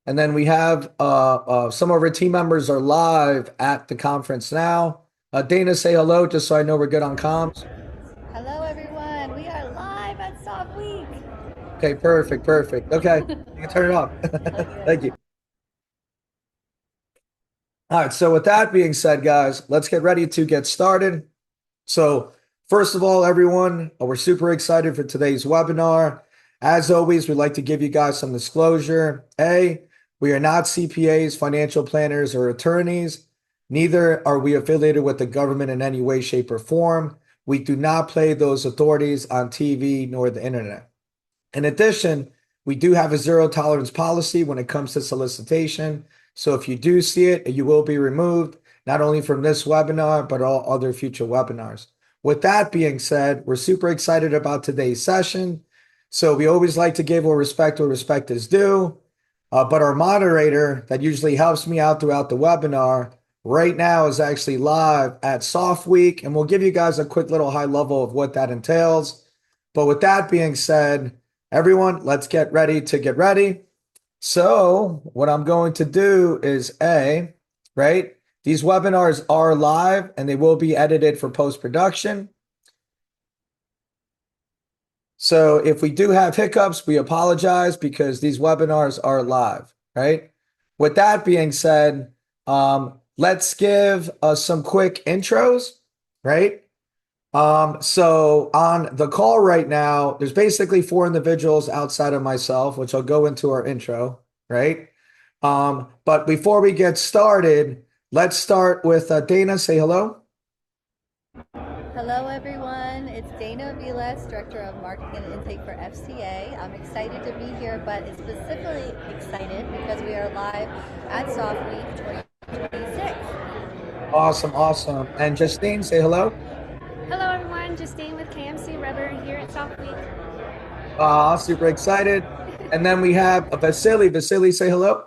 And then we have some of our team members are live at the conference now. Dana, say hello just so I know we're good on comms. Hello, everyone. We are live at SOF Week. Okay, perfect, perfect. Okay, you can turn it off. Thank you. All right, so with that being said, guys, let's get ready to get started. So, first of all, everyone, we're super excited for today's webinar. As always, we'd like to give you guys some disclosure. A, we are not CPAs, financial planners, or attorneys. Neither are we affiliated with the government in any way, shape, or form. We do not play those authorities on TV nor the internet. In addition, we do have a zero tolerance policy when it comes to solicitation. So if you do see it, you will be removed, not only from this webinar, but all other future webinars. With that being said, we're super excited about today's session. So we always like to give where respect is due. But our moderator that usually helps me out throughout the webinar right now is actually live at Soft Week, and we'll give you guys a quick little high level of what that entails. But with that being said, everyone, let's get ready to get ready. So what I'm going to do is right? These webinars are live and they will be edited for post-production. So if we do have hiccups, we apologize because these webinars are live, right? With that being said, let's give some quick intros, right? So on the call right now, there's basically four individuals outside of myself, which I'll go into our intro, right? But before we get started, let's start with Dana. Say hello. Hello, everyone. It's Dana Vilas, Director of Marketing and Intake for FCA. I'm excited to be here, but specifically excited because we are live at SOF Week 2026. Awesome, awesome. And Justine, say hello. Hello, everyone. Justine with KMC Rubber here at South Week. Super excited. And then we have Vasily. Vasily, say hello.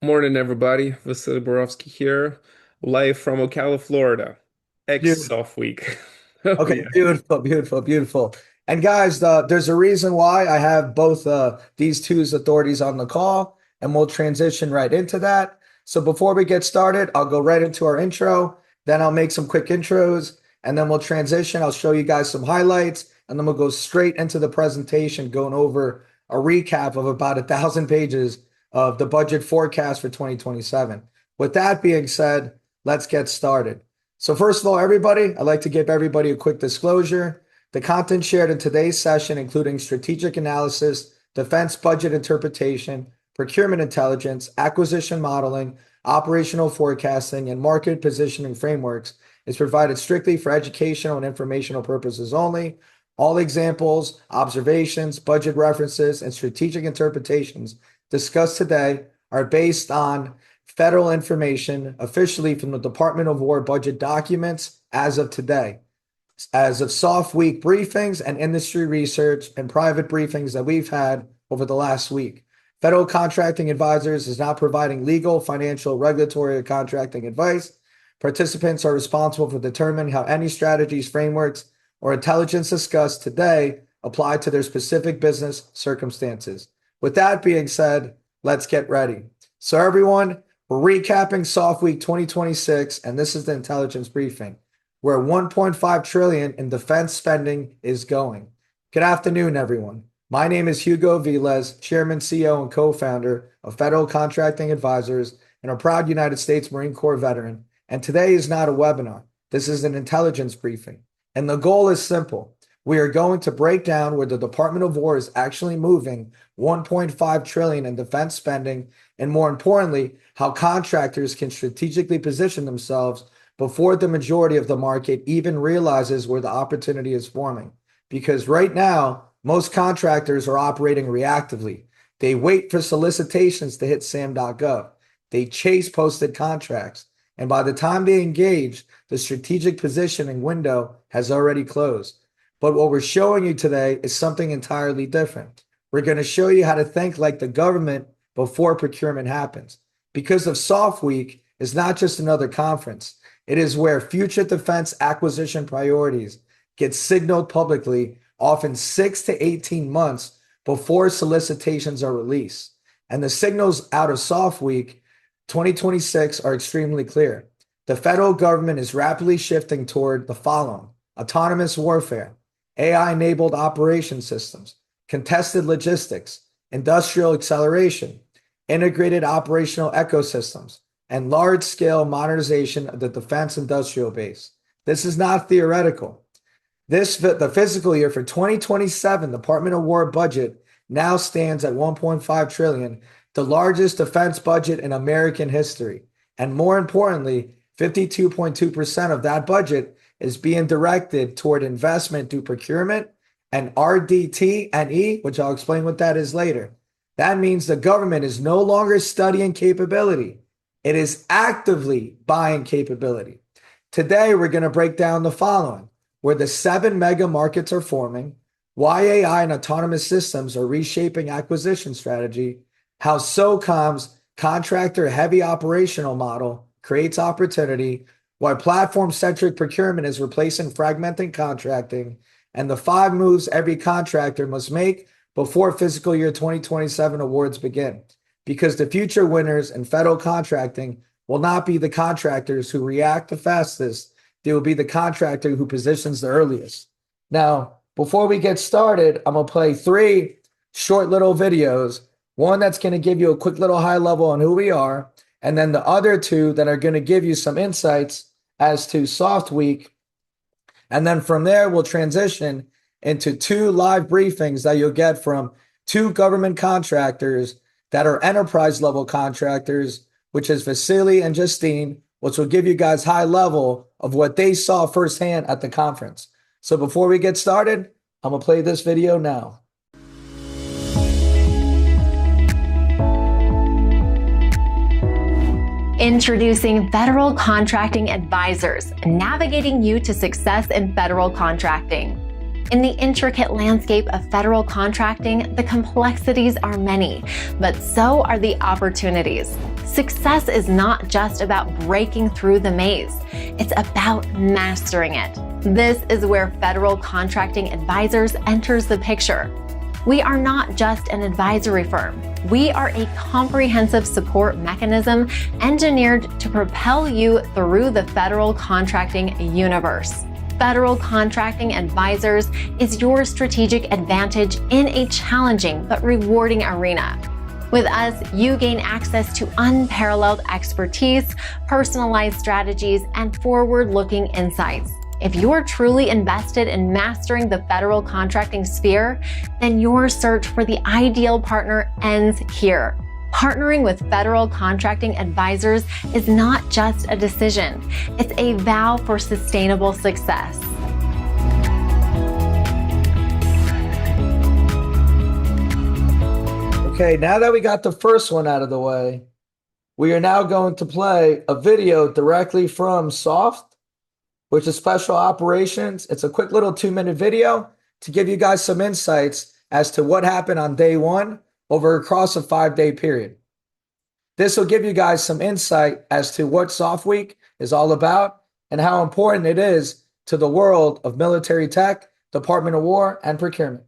Morning, everybody. Vasily Borovsky here, live from Ocala, Florida. Beautiful. Off week. Oh, Okay, yeah. beautiful, beautiful, beautiful. And guys, there's a reason why I have both these two authorities on the call, and we'll transition right into that. So before we get started, I'll go right into our intro, then I'll make some quick intros, and then we'll transition. I'll show you guys some highlights, and then we'll go straight into the presentation, going over a recap of about 1,000 pages of the budget forecast for 2027. With that being said, let's get started. So first of all, everybody, I'd like to give everybody a quick disclosure. The content shared in today's session, including strategic analysis, defense budget interpretation, procurement intelligence, acquisition modeling, operational forecasting, and market positioning frameworks, is provided strictly for educational and informational purposes only. All examples, observations, budget references, and strategic interpretations discussed today are based on federal information officially from the Department of War budget documents as of today, as of soft week briefings and industry research and private briefings that we've had over the last week. Federal Contracting Advisors is not providing legal, financial, regulatory, or contracting advice. Participants are responsible for determining how any strategies, frameworks, or intelligence discussed today apply to their specific business circumstances. With that being said, let's get ready. So everyone, we're recapping Soft Week 2026, and this is the intelligence briefing, where 1.5 trillion in defense spending is going. Good afternoon, everyone. My name is Hugo Viles, Chairman, CEO, and co-founder of Federal Contracting Advisors, and a proud United States Marine Corps veteran. And today is not a webinar. This is an intelligence briefing. And the goal is simple. We are going to break down where the Department of War is actually moving 1.5 trillion in defense spending, and more importantly, how contractors can strategically position themselves before the majority of the market even realizes where the opportunity is forming. Because right now, most contractors are operating reactively. They wait for solicitations to hit SAM.gov. They chase posted contracts. And by the time they engage, the strategic positioning window has already closed. But what we're showing you today is something entirely different. We're going to show you how to think like the government before procurement happens. Because of Soft Week is not just another conference. It is where future defense acquisition priorities get signaled publicly, often 6 to 18 months before solicitations are released. And the signals out of SOF Week 2026 are extremely clear. The federal government is rapidly shifting toward the following: autonomous warfare, AI-enabled operation systems, contested logistics, industrial acceleration, integrated operational ecosystems, and large-scale modernization of the defense industrial base. This is not theoretical. The fiscal year for 2027 Department of War budget now stands at $1.5 trillion, the largest defense budget in American history. And more importantly, 52.2% of that budget is being directed toward investment through procurement and RDT&E, which I'll explain what that is later. That means the government is no longer studying capability. It is actively buying capability. Today, we're going to break down the following: where the 7 mega markets are forming, why AI and autonomous systems are reshaping acquisition strategy, how SOCOM's contractor-heavy operational model creates opportunity, why platform-centric procurement is replacing fragmented contracting, and the 5 moves every contractor must make before fiscal year 2027 awards begin. Because the future winners in federal contracting will not be the contractors who react the fastest, they will be the contractor who positions the earliest. Now, before we get started, I'm going to play 3 short little videos. One that's going to give you a quick little high level on who we are, and then the other 2 that are going to give you some insights as to SOF Week. And then from there, we'll transition into 2 live briefings that you'll get from 2 government contractors that are enterprise level contractors, which is Vasily and Justine, which will give you guys high level of what they saw firsthand at the conference. So before we get started, I'm going to play this video now. Introducing Federal Contracting Advisors, navigating you to success in federal contracting. In the intricate landscape of federal contracting, the complexities are many, but so are the opportunities. Success is not just about breaking through the maze, it's about mastering it. This is where Federal Contracting Advisors enters the picture. We are not just an advisory firm. We are a comprehensive support mechanism engineered to propel you through the federal contracting universe. Federal Contracting Advisors is your strategic advantage in a challenging but rewarding arena. With us, you gain access to unparalleled expertise, personalized strategies, and forward-looking insights. If you're truly invested in mastering the federal contracting sphere, then your search for the ideal partner ends here. Partnering with Federal Contracting Advisors is not just a decision, it's a vow for sustainable success. Okay, now that we got the first one out of the way, we are now going to play a video directly from SOF, which is Special Operations. It's a quick little 2-minute video to give you guys some insights as to what happened on day 1 over across a 5-day period. This will give you guys some insight as to what SOF Week is all about and how important it is to the world of military tech, Department of War, and procurement.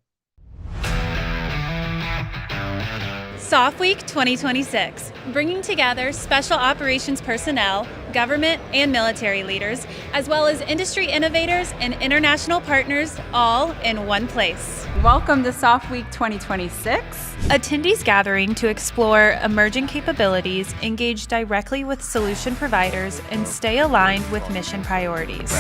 SOF Week 2026, bringing together special operations personnel, government and military leaders, as well as industry innovators and international partners, all in one place. Welcome to SOF Week 2026. Attendees gathering to explore emerging capabilities, engage directly with solution providers, and stay aligned with mission priorities.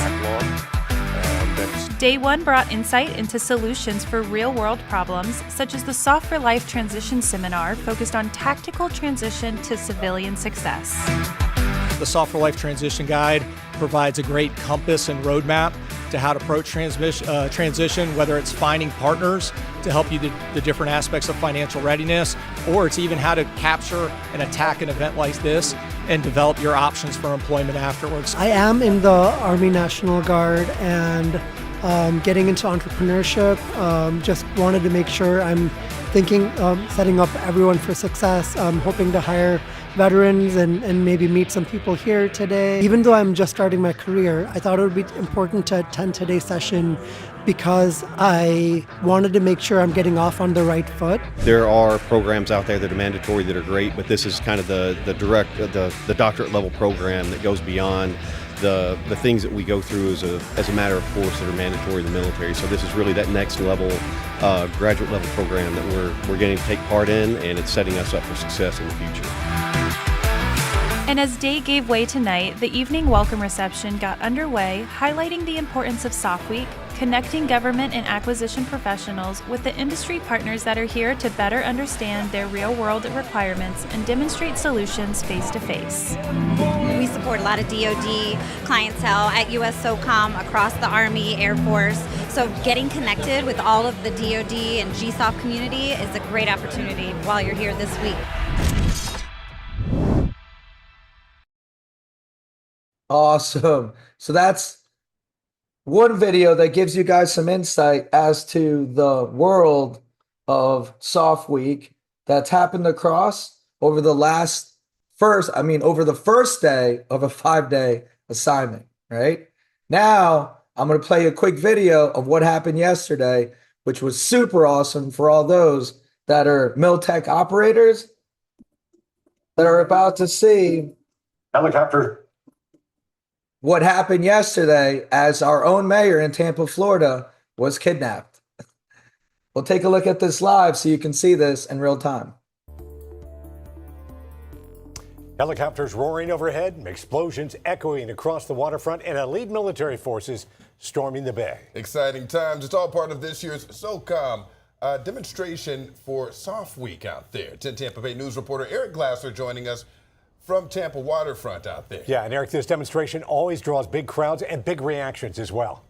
Day 1 brought insight into solutions for real-world problems, such as the SOF for Life Transition Seminar focused on tactical transition to civilian success. The SOF for Life Transition Guide provides a great compass and roadmap to how to approach transition, whether it's finding partners to help you the different aspects of financial readiness, or it's even how to capture and attack an event like this and develop your options for employment afterwards. I am in the Army National Guard and getting into entrepreneurship. Just wanted to make sure I'm thinking, setting up everyone for success. I'm hoping to hire veterans and maybe meet some people here today. Even though I'm just starting my career, I thought it would be important to attend today's session because I wanted to make sure I'm getting off on the right foot. There are programs out there that are mandatory that are great, but this is kind of the doctorate level program that goes beyond the things that we go through as a matter of course that are mandatory in the military. So this is really that next level, graduate level program that we're getting to take part in, and it's setting us up for success in the future. And as day gave way to night, the evening welcome reception got underway, highlighting the importance of SOF Week, connecting government and acquisition professionals with the industry partners that are here to better understand their real-world requirements and demonstrate solutions face-to-face. We support a lot of DoD clientele at US SOCOM, across the Army, Air Force. So getting connected with all of the DoD and GSOF community is a great opportunity while you're here this week. Awesome. So that's one video that gives you guys some insight as to the world of SOF Week that's happened across over the over the first day of a 5-day assignment, right? Now, I'm going to play a quick video of what happened yesterday, which was super awesome for all those that are Miltech operators that are about to see helicopter. What happened yesterday as our own mayor in Tampa, Florida was kidnapped. We'll take a look at this live so you can see this in real time. Helicopters roaring overhead, explosions echoing across the waterfront, and elite military forces storming the bay. Exciting times. It's all part of this year's SOCOM demonstration for SOF Week out there. 10 Tampa Bay News reporter Eric Glasser joining us from Tampa waterfront out there. Yeah, and Eric, this demonstration always draws big crowds and big reactions as well.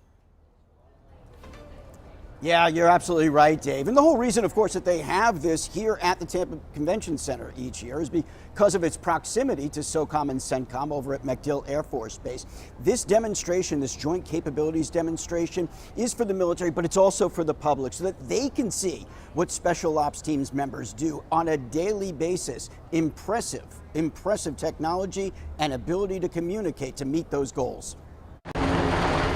Yeah, you're absolutely right, Dave. And the whole reason, of course, that they have this here at the Tampa Convention Center each year is because of its proximity to SOCOM and CENTCOM over at MacDill Air Force Base. This demonstration, this joint capabilities demonstration, is for the military, but it's also for the public so that they can see what Special Ops Teams members do on a daily basis. Impressive technology and ability to communicate to meet those goals.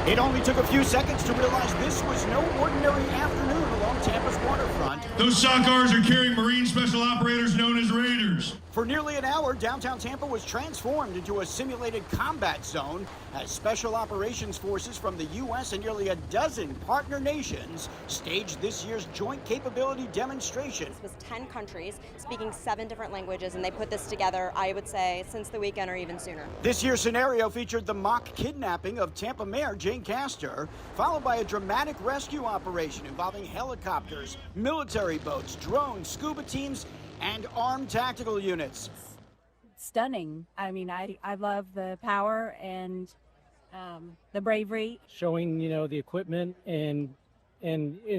It only took a few seconds to realize this was no ordinary afternoon along Tampa's waterfront. Those SOC cars are carrying Marine Special Operators known as Raiders. For nearly an hour, downtown Tampa was transformed into a simulated combat zone as Special Operations Forces from the U.S. and nearly a dozen partner nations staged this year's joint capability demonstration. This was 10 countries speaking 7 different languages, and they put this together, I would say, since the weekend or even sooner. This year's scenario featured the mock kidnapping of Tampa Mayor Jane Castor, followed by a dramatic rescue operation involving helicopters, military boats, drones, scuba teams, and armed tactical units. Stunning. I mean, I love the power and the bravery. Showing, the equipment and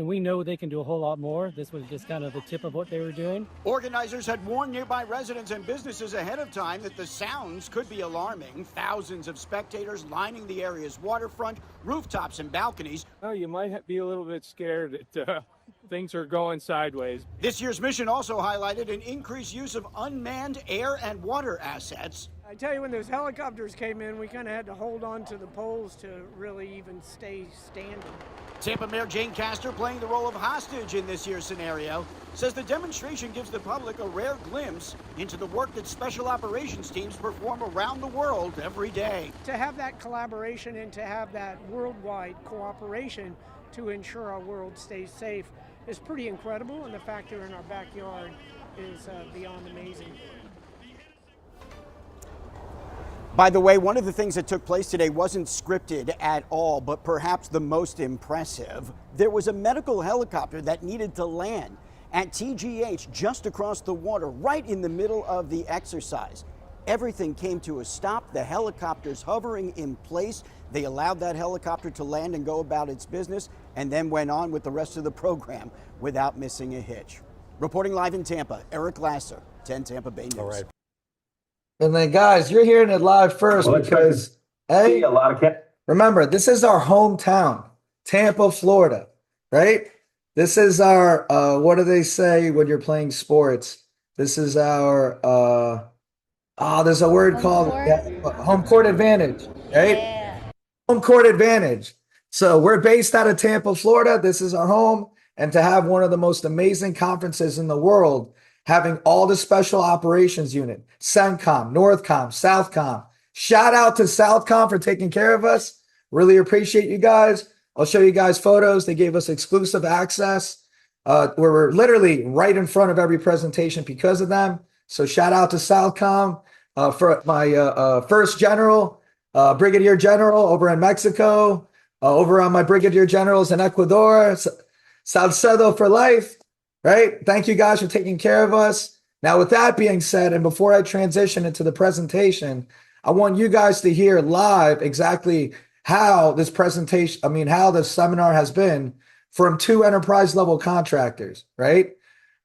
we know they can do a whole lot more. This was just kind of the tip of what they were doing. Organizers had warned nearby residents and businesses ahead of time that the sounds could be alarming. Thousands of spectators lining the area's waterfront, rooftops, and balconies. Oh, you might be a little bit scared that things are going sideways. This year's mission also highlighted an increased use of unmanned air and water assets. I tell you, when those helicopters came in, we kind of had to hold on to the poles to really even stay standing. Tampa Mayor Jane Castor, playing the role of hostage in this year's scenario, says the demonstration gives the public a rare glimpse into the work that special operations teams perform around the world every day. To have that collaboration and to have that worldwide cooperation to ensure our world stays safe is pretty incredible, and the fact they're in our backyard is beyond amazing. By the way, one of the things that took place today wasn't scripted at all, but perhaps the most impressive. There was a medical helicopter that needed to land at TGH just across the water, right in the middle of the exercise. Everything came to a stop, the helicopters hovering in place. They allowed that helicopter to land and go about its business, and then went on with the rest of the program without missing a hitch. Reporting live in Tampa, Eric Glasser, 10 Tampa Bay News. All right. And then, guys, you're hearing it live first because, hey, remember, this is our hometown, Tampa, Florida, right? This is our, what do they say when you're playing sports? This is our There's a word called home court advantage, right? Yeah. Home court advantage. So we're based out of Tampa, Florida. This is our home. And to have one of the most amazing conferences in the world, having all the special operations unit, CENTCOM, NorthCom, SouthCom. Shout out to SouthCom for taking care of us. Really appreciate you guys. I'll show you guys photos. They gave us exclusive access. We're literally right in front of every presentation because of them. So shout out to SouthCom for my first general, brigadier general over in Mexico, over on my brigadier generals in Ecuador, Salcedo for life, right? Thank you guys for taking care of us. Now, with that being said, and before I transition into the presentation, I want you guys to hear live exactly how this presentation, how the seminar has been from two enterprise level contractors, right?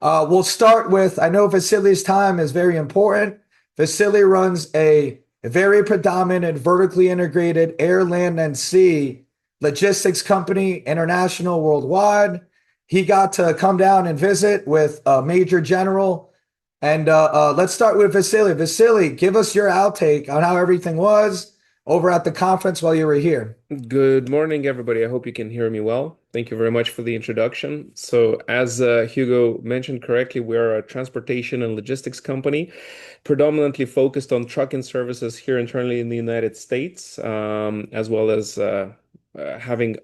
We'll start with, I know Vasily's time is very important. Vasily runs a very predominant vertically integrated air, land, and sea logistics company, international, worldwide. He got to come down and visit with a major general. And let's start with Vasily. Vasily, give us your outtake on how everything was over at the conference while you were here. Good morning, everybody. I hope you can hear me well. Thank you very much for the introduction. So as Hugo mentioned correctly, we are a transportation and logistics company, predominantly focused on trucking services here internally in the United States, as well as having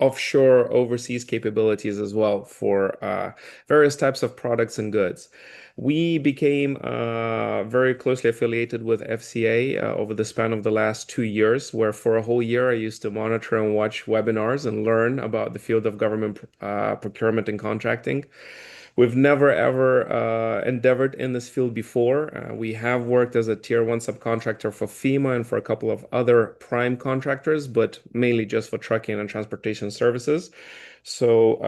offshore overseas capabilities as well for various types of products and goods. We became very closely affiliated with FCA over the span of the last 2 years, where for a whole year I used to monitor and watch webinars and learn about the field of government procurement and contracting. We've never ever endeavored in this field before. We have worked as a tier 1 subcontractor for FEMA and for a couple of other prime contractors, but mainly just for trucking and transportation services. So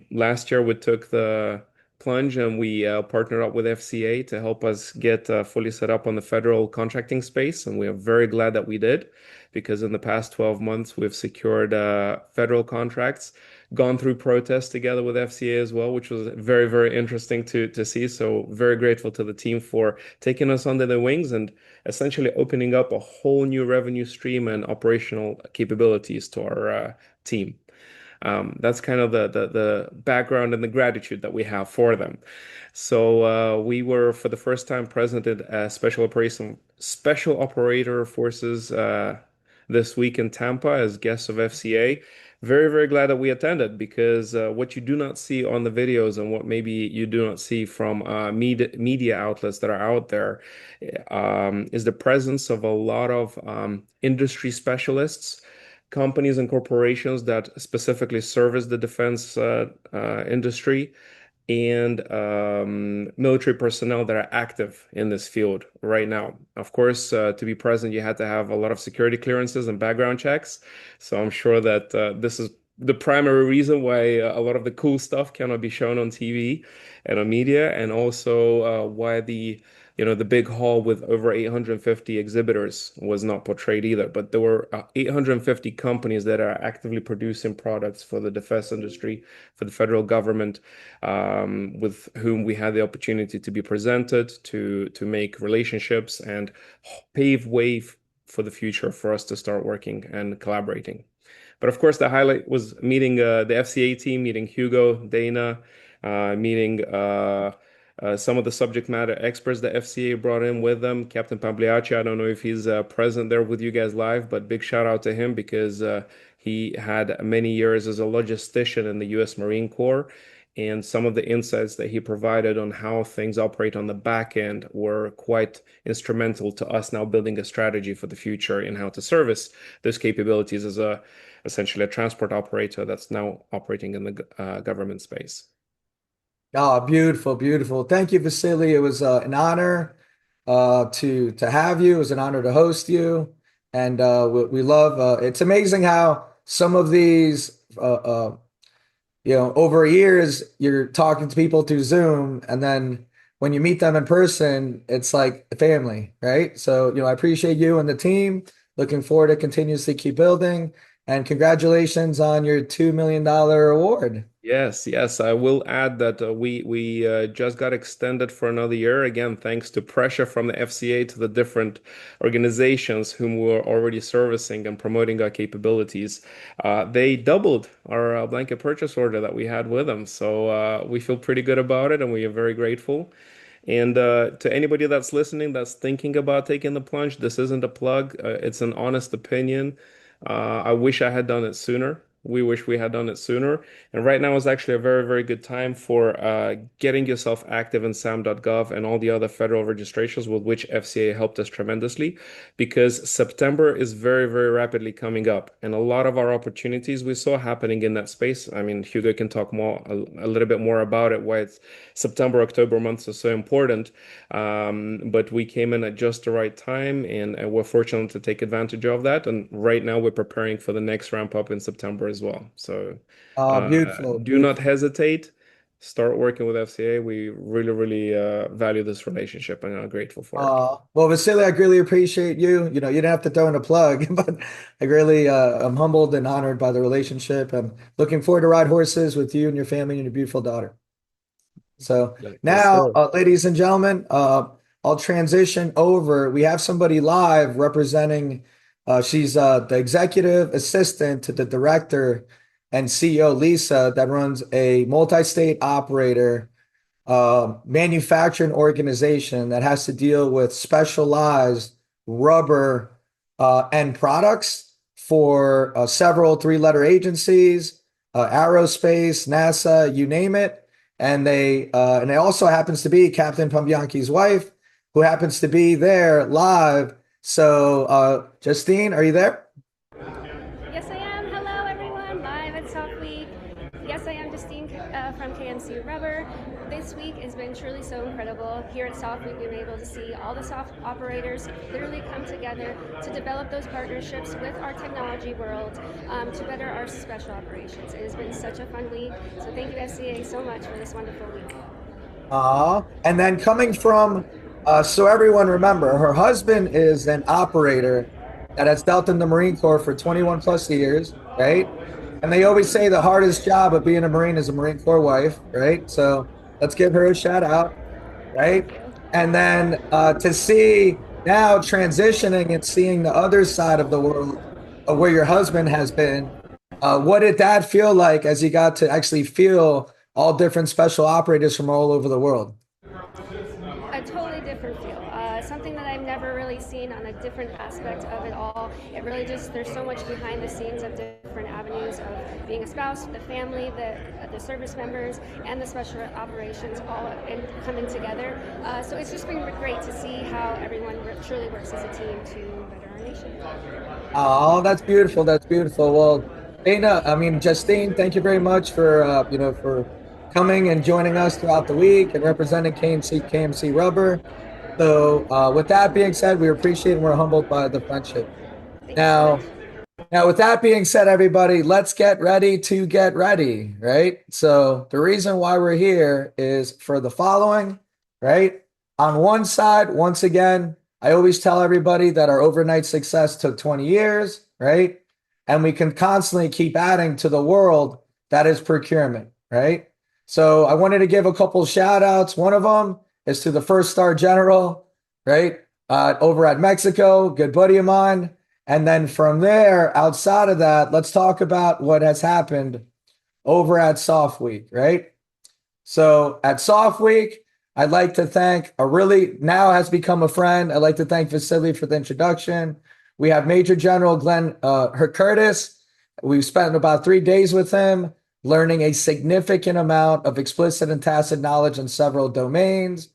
last year we took the plunge and we partnered up with FCA to help us get fully set up on the federal contracting space. And we are very glad that we did, because in the past 12 months, we've secured federal contracts, gone through protests together with FCA as well, which was very, very interesting to see. So very grateful to the team for taking us under their wings and essentially opening up a whole new revenue stream and operational capabilities to our team. That's kind of the background and the gratitude that we have for them. So we were for the first time present at Special Operator Forces this week in Tampa as guests of FCA. Very, very glad that we attended, because what you do not see on the videos and what maybe you do not see from media outlets that are out there is the presence of a lot of industry specialists, companies and corporations that specifically service the defense industry, and military personnel that are active in this field right now. Of course, to be present, you had to have a lot of security clearances and background checks. So I'm sure that this is the primary reason why a lot of the cool stuff cannot be shown on TV and on media, and also why the big hall with over 850 exhibitors was not portrayed either. But there were 850 companies that are actively producing products for the defense industry, for the federal government, with whom we had the opportunity to be presented, to make relationships and pave way for the future for us to start working and collaborating. But of course, the highlight was meeting the FCA team, meeting Hugo, Dana, meeting some of the subject matter experts that FCA brought in with them. Captain Pagliacci, I don't know if he's present there with you guys live, but big shout out to him, because he had many years as a logistician in the U.S. Marine Corps. And some of the insights that he provided on how things operate on the back end were quite instrumental to us now building a strategy for the future in how to service those capabilities as essentially a transport operator that's now operating in the government space. Oh, beautiful, beautiful. Thank you, Vasily. It was an honor to have you. It was an honor to host you. And we love, it's amazing how some of these, over years, you're talking to people through Zoom, and then when you meet them in person, it's like a family, right? So, I appreciate you and the team. Looking forward to continuously keep building. and congratulations on your $2 million award. Yes, yes. I will add that we just got extended for another year, again, thanks to pressure from the FCA to the different organizations whom we're already servicing and promoting our capabilities. They doubled our blanket purchase order that we had with them. So we feel pretty good about it, and we are very grateful. And to anybody that's listening, that's thinking about taking the plunge, this isn't a plug. It's an honest opinion. I wish I had done it sooner. We wish we had done it sooner. And right now is actually a very, very good time for getting yourself active in SAM.gov and all the other federal registrations, with which FCA helped us tremendously, because September is very, very rapidly coming up. And a lot of our opportunities we saw happening in that space. I mean, Hugo can talk a little bit more about it, why it's September, October months are so important. But we came in at just the right time, and we're fortunate to take advantage of that. And right now we're preparing for the next ramp up in September as well. So Beautiful. do not hesitate. Start working with FCA. We really, really value this relationship and are grateful for it. Well, Vasily, I greatly appreciate you. You didn't have to throw in a plug, but I really I'm humbled and honored by the relationship. I'm looking forward to ride horses with you and your family and your beautiful daughter. So now, ladies and gentlemen, I'll transition over. We have somebody live representing. She's the executive assistant to the director and CEO, Lisa, that runs a multi-state operator manufacturing organization that has to deal with specialized rubber end products for several three-letter agencies, aerospace, NASA, you name it. And they also happens to be Captain Pambianchi's wife, who happens to be there live. So, Justine, are you there? Yes, I am. Hello, everyone. Live at SOF Week. Yes, I am Justine from KMC Rubber. This week has been truly so incredible. Here at SOF Week, we've been able to see all the SOF operators literally come together to develop those partnerships with our technology world to better our special operations. It has been such a fun week. So thank you, FCA, so much for this wonderful week. And then coming from, so everyone remember, her husband is an operator that has dealt in the Marine Corps for 21 plus years, right? And they always say the hardest job of being a Marine is a Marine Corps wife, right? So let's give her a shout out, right? And then to see now transitioning and seeing the other side of the world of where your husband has been, what did that feel like as you got to actually feel all different special operators from all over the world? A totally different feel. Something that I've never really seen on a different aspect of it all. It really just, there's so much behind the scenes of different avenues of being a spouse, the family, the service members, and the special operations all coming together. So it's just been great to see how everyone truly works as a team to better our nation. Oh, that's beautiful. That's beautiful. Well, Justine, thank you very much for, for coming and joining us throughout the week and representing KMC Rubber. So with that being said, we appreciate and we're humbled by the friendship. Now, with that being said, everybody, let's get ready to get ready, right? So the reason why we're here is for the following, right? On one side, once again, I always tell everybody that our overnight success took 20 years, right? And we can constantly keep adding to the world that is procurement, right? So I wanted to give a couple shout outs. One of them is to the first star general, right? Over at Mexico, good buddy of mine. And then from there, outside of that, let's talk about what has happened over at SOF Week, right? So at SOF Week, I'd like to thank now has become a friend. I'd like to thank Vasily for the introduction. We have Major General Glenn Curtis. We've spent about 3 days with him, learning a significant amount of explicit and tacit knowledge in several domains.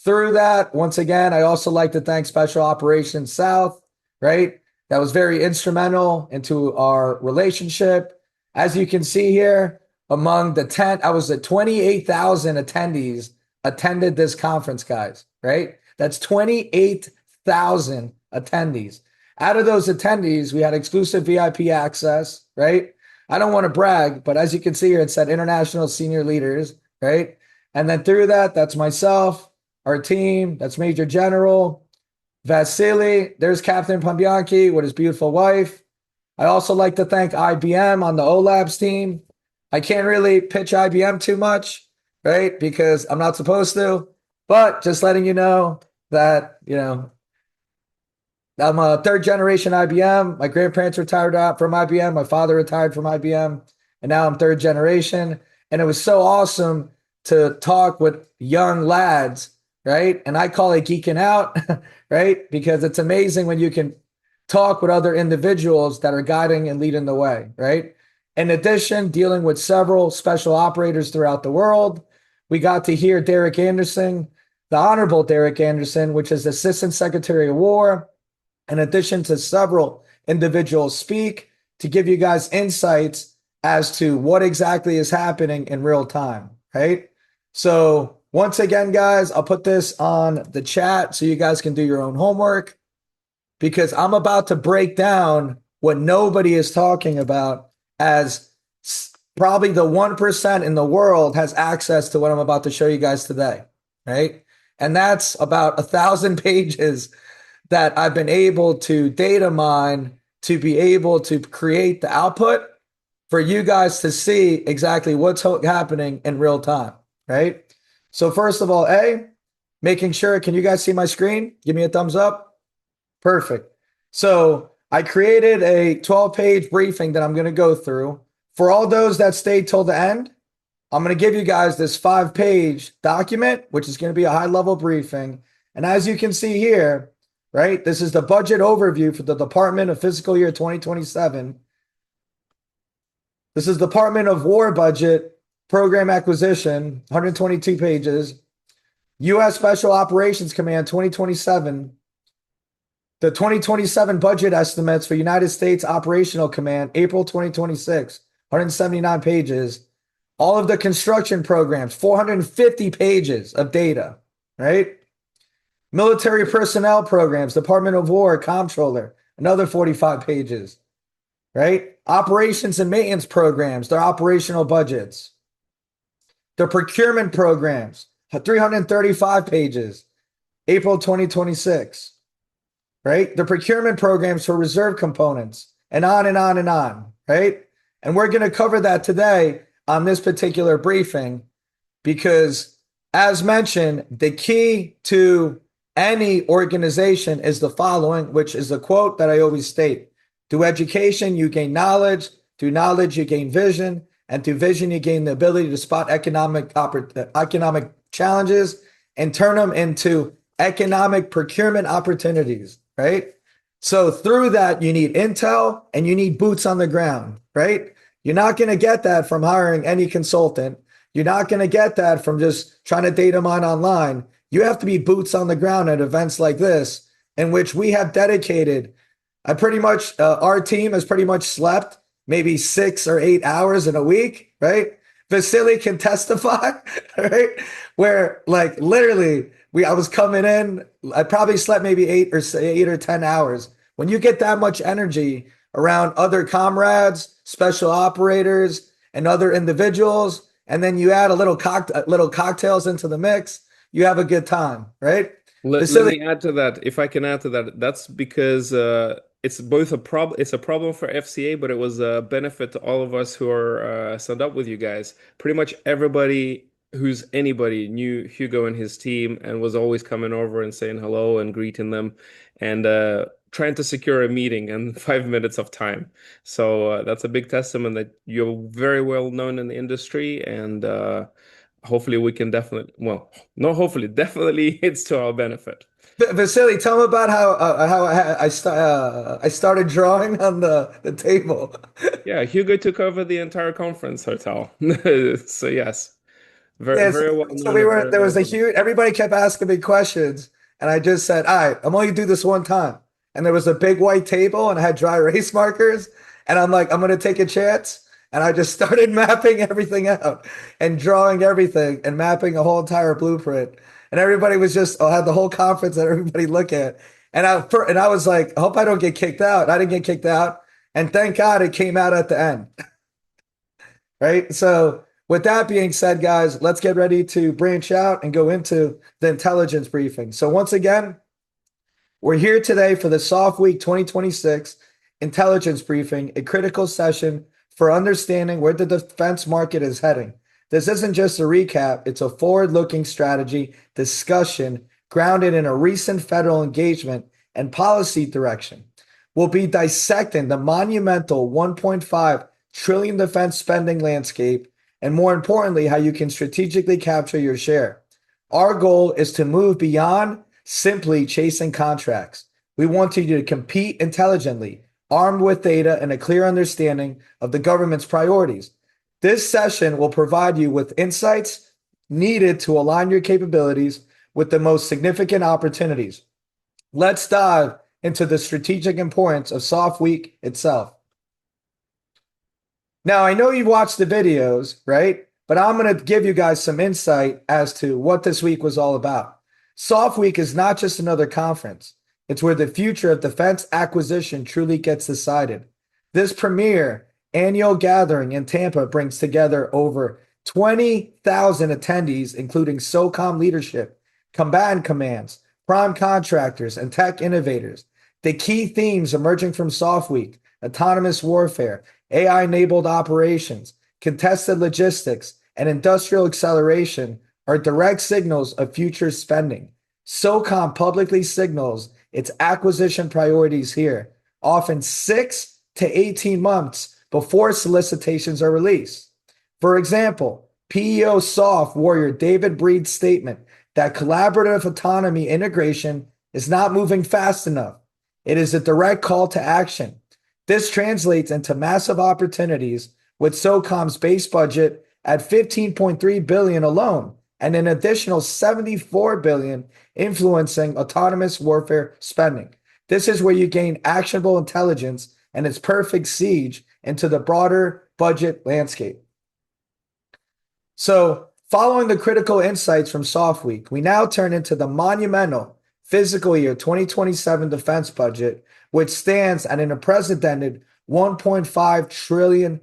Through that, once again, I also like to thank Special Operations South, right? That was very instrumental into our relationship. As you can see here, among the 28,000 attendees attended this conference, guys, right? That's 28,000 attendees. Out of those attendees, we had exclusive VIP access, right? I don't want to brag, but as you can see here, it said international senior leaders, right? And then through that, that's myself, our team, that's Major General Vasily. There's Captain Pambianchi with his beautiful wife. I also like to thank IBM on the OLabs team. I can't really pitch IBM too much, right? Because I'm not supposed to, but just letting you know that, I'm a third generation IBM. My grandparents retired out from IBM. My father retired from IBM, and now I'm third generation. And it was so awesome to talk with young lads, right? And I call it geeking out, right? Because it's amazing when you can talk with other individuals that are guiding and leading the way, right? In addition, dealing with several special operators throughout the world, we got to hear Derek Anderson, the Honorable Derek Anderson, which is Assistant Secretary of War, in addition to several individuals speak to give you guys insights as to what exactly is happening in real time, right? So once again, guys, I'll put this on the chat so you guys can do your own homework, because I'm about to break down what nobody is talking about, as probably the 1% in the world has access to what I'm about to show you guys today, right? And that's about 1,000 pages that I've been able to data mine to be able to create the output for you guys to see exactly what's happening in real time, right? So first of all, making sure, can you guys see my screen? Give me a thumbs up. Perfect. So I created a 12-page briefing that I'm going to go through. For all those that stayed till the end, I'm going to give you guys this 5-page document, which is going to be a high-level briefing. And as you can see here, right, this is the budget overview for the Department of Fiscal Year 2027. This is Department of War budget, program acquisition, 122 pages. U.S. Special Operations Command 2027. The 2027 budget estimates for United States Operational Command, April 2026, 179 pages. All of the construction programs, 450 pages of data, right? Military personnel programs, Department of War, Comptroller, another 45 pages, right? Operations and maintenance programs, their operational budgets. The procurement programs, 335 pages, April 2026, right? The procurement programs for reserve components, and on and on and on, right? And we're going to cover that today on this particular briefing, because as mentioned, the key to any organization is the following, which is a quote that I always state. Through education, you gain knowledge. Through knowledge, you gain vision. And through vision, you gain the ability to spot economic challenges and turn them into economic procurement opportunities, right? So through that, you need intel and you need boots on the ground, right? You're not going to get that from hiring any consultant. You're not going to get that from just trying to data mine online. You have to be boots on the ground at events like this, in which we have dedicated, our team has pretty much slept maybe 6 or 8 hours in a week, right? Vasily can testify, right? Where like literally I was coming in, I probably slept maybe 8 or 10 hours. When you get that much energy around other comrades, special operators, and other individuals, and then you add little cocktails into the mix, you have a good time, right? Let me add to that, if I can add to that. That's because it's both it's a problem for FCA, but it was a benefit to all of us who are signed up with you guys. Pretty much everybody who's anybody knew Hugo and his team, and was always coming over and saying hello and greeting them, and trying to secure a meeting in 5 minutes of time. So that's a big testament that you're very well known in the industry, and hopefully we can definitely it's to our benefit. Vasily, tell me about how I started drawing on the table. Yeah, Hugo took over the entire conference hotel. So yes, very well known. So there was a huge, everybody kept asking me questions, and I just said, all right, I'm only gonna do this one time. And there was a big white table, and I had dry erase markers, and I'm like, I'm gonna take a chance. And I just started mapping everything out and drawing everything and mapping a whole entire blueprint. And everybody was just, I had the whole conference that everybody look at. And I was like, I hope I don't get kicked out. I didn't get kicked out. And thank God it came out at the end. Right? So with that being said, guys, let's get ready to branch out and go into the intelligence briefing. So once again, we're here today for the SOF Week 2026 Intelligence Briefing, a critical session for understanding where the defense market is heading. This isn't just a recap, it's a forward-looking strategy discussion grounded in a recent federal engagement and policy direction. We'll be dissecting the monumental $1.5 trillion defense spending landscape, and more importantly, how you can strategically capture your share. Our goal is to move beyond simply chasing contracts. We want you to compete intelligently, armed with data and a clear understanding of the government's priorities. This session will provide you with insights needed to align your capabilities with the most significant opportunities. Let's dive into the strategic importance of SOF Week itself. Now, I know you've watched the videos, right? But I'm going to give you guys some insight as to what this week was all about. SOF Week is not just another conference. It's where the future of defense acquisition truly gets decided. This premier annual gathering in Tampa brings together over 20,000 attendees, including SOCOM leadership, combatant commands, prime contractors, and tech innovators. The key themes emerging from SOF Week: autonomous warfare, AI-enabled operations, contested logistics, and industrial acceleration are direct signals of future spending. SOCOM publicly signals its acquisition priorities here, often 6 to 18 months before solicitations are released. For example, PEO SOF warrior David Breed's statement that collaborative autonomy integration is not moving fast enough. It is a direct call to action. This translates into massive opportunities, with SOCOM's base budget at $15.3 billion alone, and an additional $74 billion influencing autonomous warfare spending. This is where you gain actionable intelligence, and it's perfect siege into the broader budget landscape. So, following the critical insights from SOF Week, we now turn into the monumental fiscal year 2027 defense budget, which stands at an unprecedented $1.5 trillion.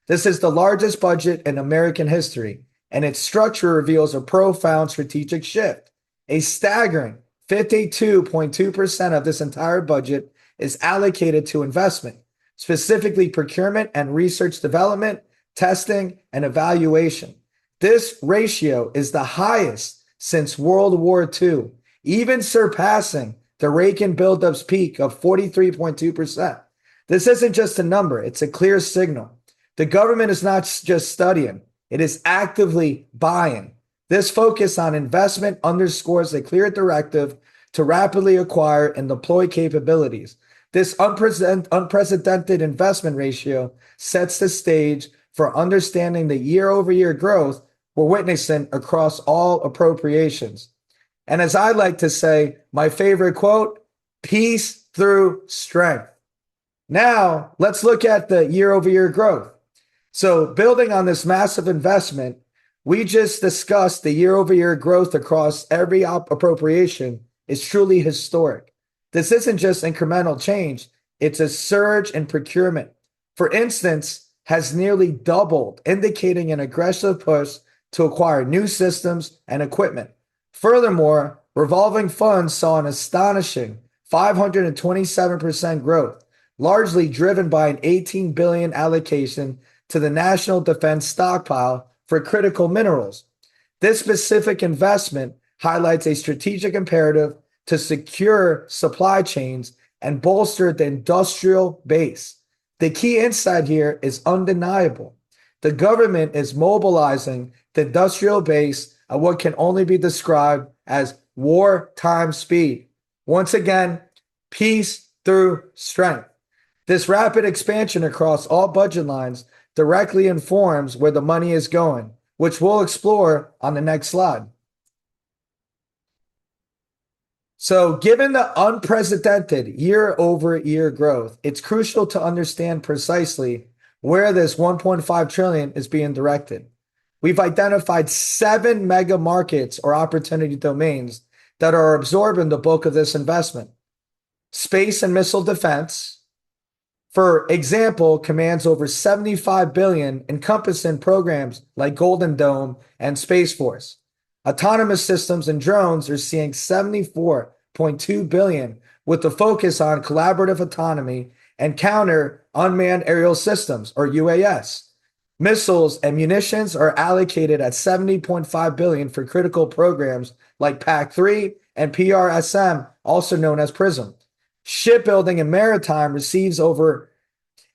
This is the largest budget in American history, and its structure reveals a profound strategic shift. A staggering 52.2% of this entire budget is allocated to investment, specifically procurement and research development, testing, and evaluation. This ratio is the highest since World War II, even surpassing the Reagan buildup's peak of 43.2%. This isn't just a number, it's a clear signal. The government is not just studying, it is actively buying. This focus on investment underscores a clear directive to rapidly acquire and deploy capabilities. This unprecedented investment ratio sets the stage for understanding the year-over-year growth we're witnessing across all appropriations. And as I like to say, my favorite quote, peace through strength. Now, let's look at the year-over-year growth. So building on this massive investment, we just discussed the year-over-year growth across every appropriation is truly historic. This isn't just incremental change, it's a surge in procurement. For instance, has nearly doubled, indicating an aggressive push to acquire new systems and equipment. Furthermore, revolving funds saw an astonishing 527% growth, largely driven by an $18 billion allocation to the National Defense Stockpile for critical minerals. This specific investment highlights a strategic imperative to secure supply chains and bolster the industrial base. The key insight here is undeniable. The government is mobilizing the industrial base at what can only be described as wartime speed. Once again, peace through strength. This rapid expansion across all budget lines directly informs where the money is going, which we'll explore on the next slide. So, given the unprecedented year-over-year growth, it's crucial to understand precisely where this $1.5 trillion is being directed. We've identified 7 mega markets or opportunity domains that are absorbing the bulk of this investment. Space and missile defense, for example, commands over $75 billion, encompassing programs like Golden Dome and Space Force. Autonomous systems and drones are seeing $74.2 billion, with the focus on collaborative autonomy and counter unmanned aerial systems, or UAS. Missiles and munitions are allocated at $70.5 billion for critical programs like PAC-3 and PRSM, also known as PRISM. Shipbuilding and maritime receives over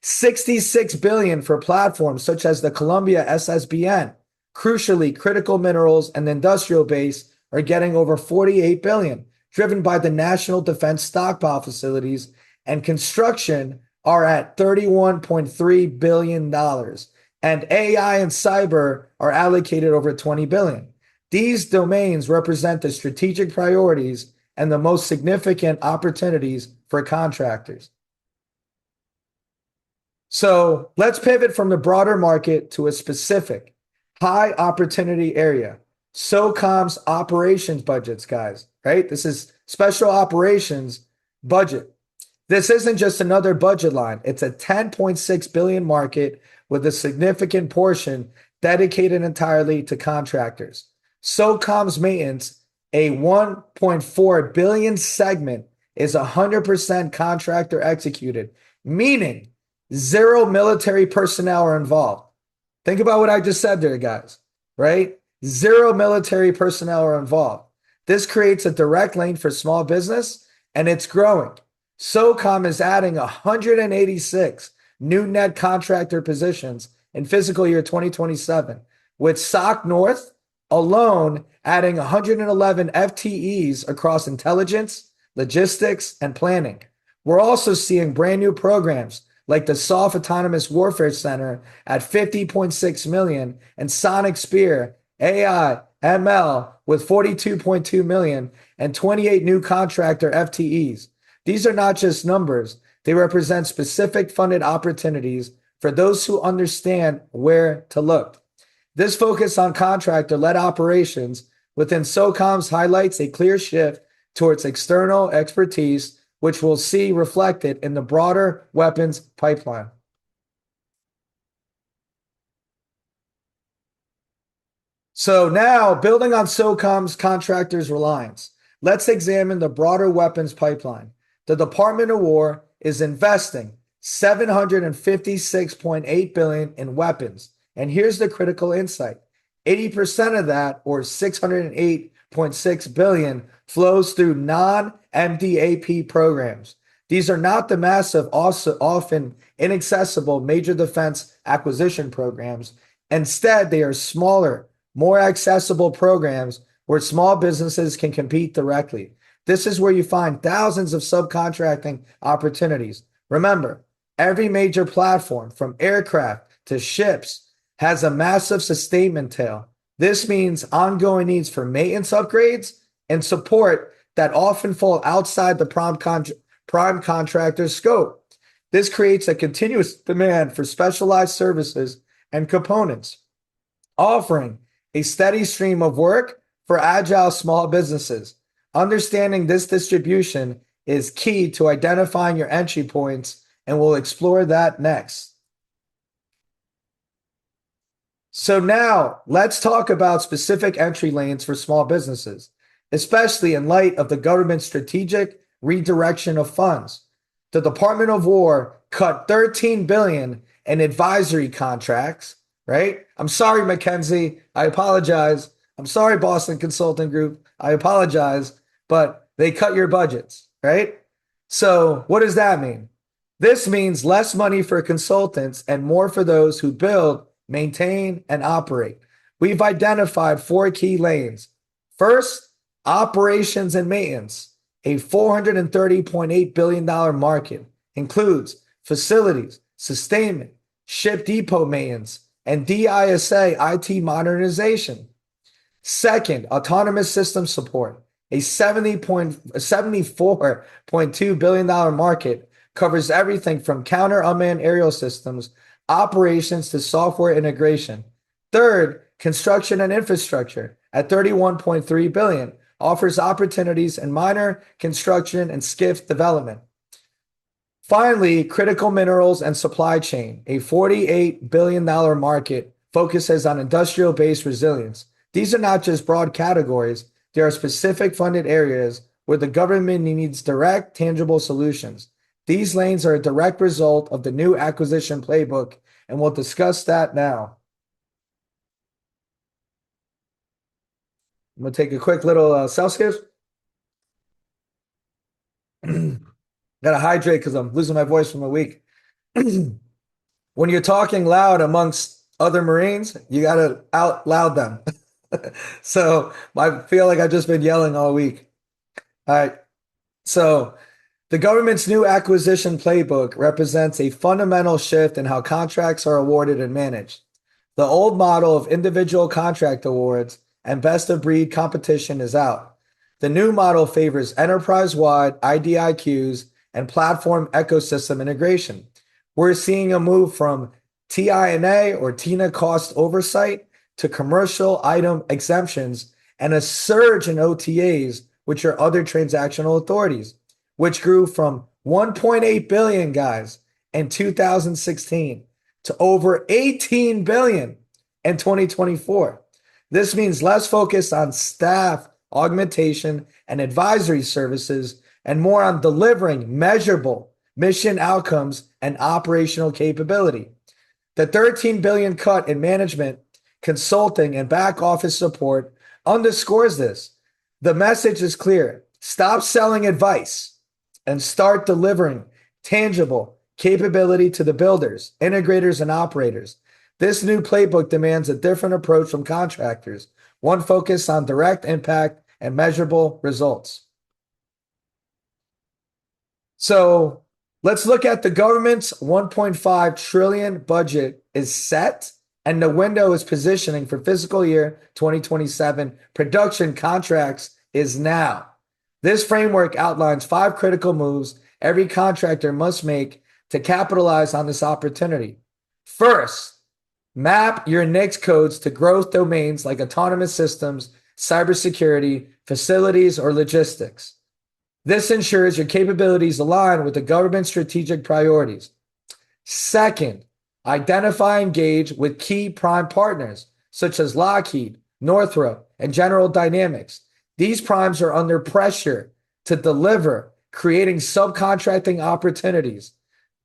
$66 billion for platforms such as the Columbia SSBN. Crucially, critical minerals and the industrial base are getting over $48 billion, driven by the National Defense Stockpile facilities, and construction are at $31.3 billion. And AI and cyber are allocated over $20 billion. These domains represent the strategic priorities and the most significant opportunities for contractors. So let's pivot from the broader market to a specific high opportunity area. SOCOM's operations budgets, guys, right? This is special operations budget. This isn't just another budget line. It's a $10.6 billion market with a significant portion dedicated entirely to contractors. SOCOM's maintenance, a $1.4 billion segment, is 100% contractor executed, meaning zero military personnel are involved. Think about what I just said there, guys, right? Zero military personnel are involved. This creates a direct lane for small business, and it's growing. SOCOM is adding 186 new net contractor positions in fiscal year 2027, with SOC North alone adding 111 FTEs across intelligence, logistics, and planning. We're also seeing brand new programs like the SOF Autonomous Warfare Center at $50.6 million and Sonic Spear, AI, ML with $42.2 million and 28 new contractor FTEs. These are not just numbers. They represent specific funded opportunities for those who understand where to look. This focus on contractor-led operations within SOCOM's highlights a clear shift towards external expertise, which we'll see reflected in the broader weapons pipeline. So now, building on SOCOM's contractors' reliance, let's examine the broader weapons pipeline. The Department of War is investing $756.8 billion in weapons. And here's the critical insight. 80% of that, or $608.6 billion, flows through non-MDAP programs. These are not the massive, also often inaccessible major defense acquisition programs. Instead, they are smaller, more accessible programs where small businesses can compete directly. This is where you find thousands of subcontracting opportunities. Remember, every major platform, from aircraft to ships, has a massive sustainment tail. This means ongoing needs for maintenance upgrades and support that often fall outside the prime contractor's scope. This creates a continuous demand for specialized services and components, offering a steady stream of work for agile small businesses. Understanding this distribution is key to identifying your entry points, and we'll explore that next. So now let's talk about specific entry lanes for small businesses, especially in light of the government's strategic redirection of funds. The Department of War cut $13 billion in advisory contracts, right? I'm sorry, McKinsey. I apologize. I'm sorry, Boston Consulting Group. I apologize, but they cut your budgets, right? So what does that mean? This means less money for consultants and more for those who build, maintain, and operate. We've identified 4 key lanes. First, operations and maintenance, a $430.8 billion market, includes facilities, sustainment, ship depot maintenance, and DISA IT modernization. Second, autonomous system support, a $74.2 billion market, covers everything from counter unmanned aerial systems, operations to software integration. Third, construction and infrastructure at $31.3 billion, offers opportunities in minor construction and skiff development. Finally, critical minerals and supply chain, a $48 billion market, focuses on industrial-based resilience. These are not just broad categories, they are specific funded areas where the government needs direct, tangible solutions. These lanes are a direct result of the new acquisition playbook, and we'll discuss that now. I'm going to take a quick little Celsius. Gotta hydrate because I'm losing my voice from a week. When you're talking loud amongst other Marines, you gotta out loud them. So I feel like I've just been yelling all week. All right. So the government's new acquisition playbook represents a fundamental shift in how contracts are awarded and managed. The old model of individual contract awards and best of breed competition is out. The new model favors enterprise-wide IDIQs and platform ecosystem integration. We're seeing a move from TINA or TINA cost oversight to commercial item exemptions and a surge in OTAs, which are other transactional authorities, which grew from 1.8 billion guys in 2016 to over 18 billion in 2024. This means less focus on staff augmentation and advisory services and more on delivering measurable mission outcomes and operational capability. The 13 billion cut in management, consulting, and back office support underscores this. The message is clear. Stop selling advice and start delivering tangible capability to the builders, integrators, and operators. This new playbook demands a different approach from contractors, one focused on direct impact and measurable results. So let's look at the government's 1.5 trillion budget is set, and the window is positioning for fiscal year 2027. Production contracts is now. This framework outlines 5 critical moves every contractor must make to capitalize on this opportunity. First, map your NICS codes to growth domains like autonomous systems, cybersecurity, facilities, or logistics. This ensures your capabilities align with the government's strategic priorities. Second, identify and engage with key prime partners such as Lockheed, Northrop, and General Dynamics. These primes are under pressure to deliver, creating subcontracting opportunities.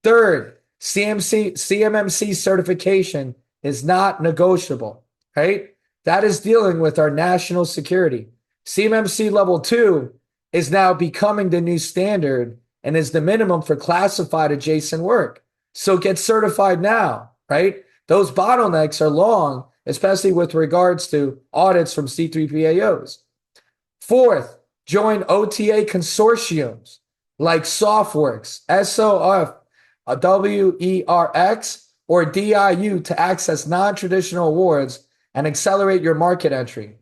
Third, CMMC certification is not negotiable, right? That is dealing with our national security. CMMC level 2 is now becoming the new standard and is the minimum for classified adjacent work. So get certified now, right? Those bottlenecks are long, especially with regards to audits from C3PAOs. Fourth, join OTA consortiums like SOFWorks, SOF, WERX, or DIU to access non-traditional awards and accelerate your market entry.